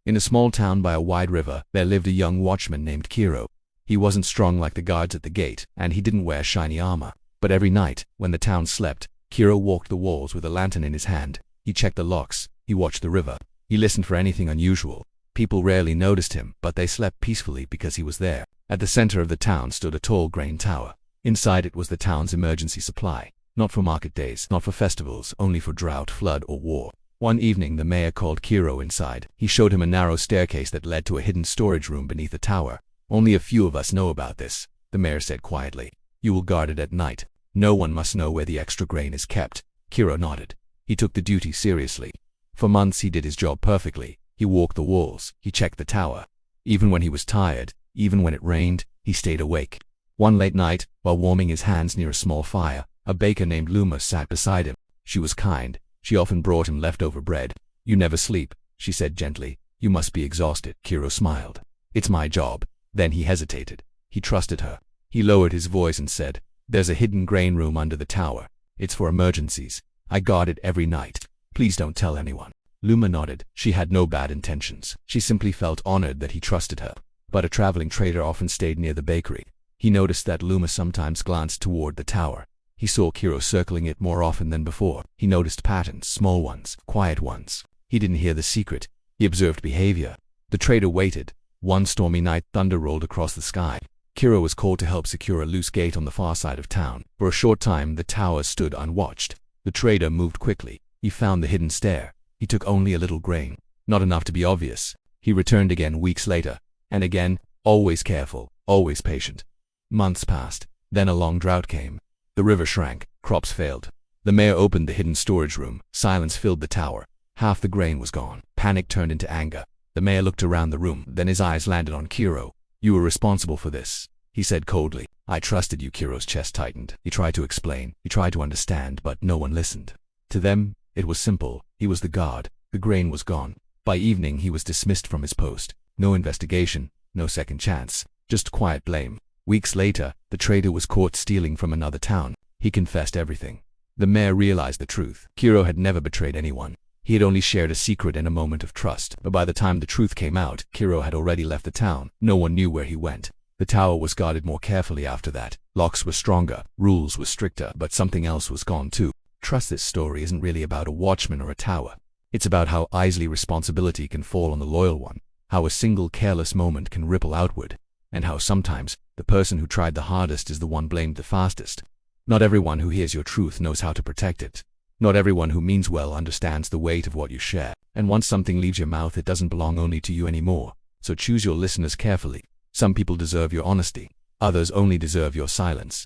In a small town by a wide river, there lived a young watchman named Kiro. He wasn't strong like the guards at the gate, and he didn't wear shiny armor. But every night, when the town slept, Kiro walked the walls with a lantern in his hand. He checked the locks, he watched the river, he listened for anything unusual. People rarely noticed him, but they slept peacefully because he was there. At the center of the town stood a tall grain tower. Inside it was the town's emergency supply. Not for market days, not for festivals, only for drought, flood, or war. One evening the mayor called Kiro inside. He showed him a narrow staircase that led to a hidden storage room beneath the tower. "Only a few of us know about this," the mayor said quietly. "You will guard it at night. No one must know where the extra grain is kept." Kiro nodded. He took the duty seriously. For months he did his job perfectly. He walked the walls, he checked the tower. Even when he was tired, even when it rained, he stayed awake. One late night, while warming his hands near a small fire, a baker named Luma sat beside him. She was kind. She often brought him leftover bread. "You never sleep," she said gently. "You must be exhausted." Kiro smiled. "It's my job." Then he hesitated. He trusted her. He lowered his voice and said, "There's a hidden grain room under the tower. It's for emergencies. I guard it every night. Please don't tell anyone." Luma nodded. She had no bad intentions. She simply felt honored that he trusted her. But a traveling trader often stayed near the bakery. He noticed that Luma sometimes glanced toward the tower. He saw Kiro circling it more often than before. He noticed patterns, small ones, quiet ones. He didn't hear the secret. He observed behavior. The trader waited. One stormy night, thunder rolled across the sky. Kiro was called to help secure a loose gate on the far side of town. For a short time, the tower stood unwatched. The trader moved quickly. He found the hidden stair. He took only a little grain, not enough to be obvious. He returned again weeks later, and again, always careful, always patient. Months passed. Then a long drought came. The river shrank, crops failed. The mayor opened the hidden storage room. Silence filled the tower. Half the grain was gone. Panic turned into anger. The mayor looked around the room, then his eyes landed on Kiro. "You were responsible for this," he said coldly. "I trusted you." Kiro's chest tightened. He tried to explain. He tried to understand, but no one listened. To them, it was simple. He was the guard. The grain was gone. By evening, he was dismissed from his post. No investigation, no second chance, just quiet blame. Weeks later, the trader was caught stealing from another town. He confessed everything. The mayor realized the truth. Kiro had never betrayed anyone. He had only shared a secret in a moment of trust. But by the time the truth came out, Kiro had already left the town. No one knew where he went. The tower was guarded more carefully after that. Locks were stronger, rules were stricter, but something else was gone too. Trust. This story isn't really about a watchman or a tower. It's about how easily responsibility can fall on the loyal one, how a single careless moment can ripple outward, and how sometimes the person who tried the hardest is the one blamed the fastest. Not everyone who hears your truth knows how to protect it. Not everyone who means well understands the weight of what you share. And once something leaves your mouth, it doesn't belong only to you anymore. So choose your listeners carefully. Some people deserve your honesty. Others only deserve your silence.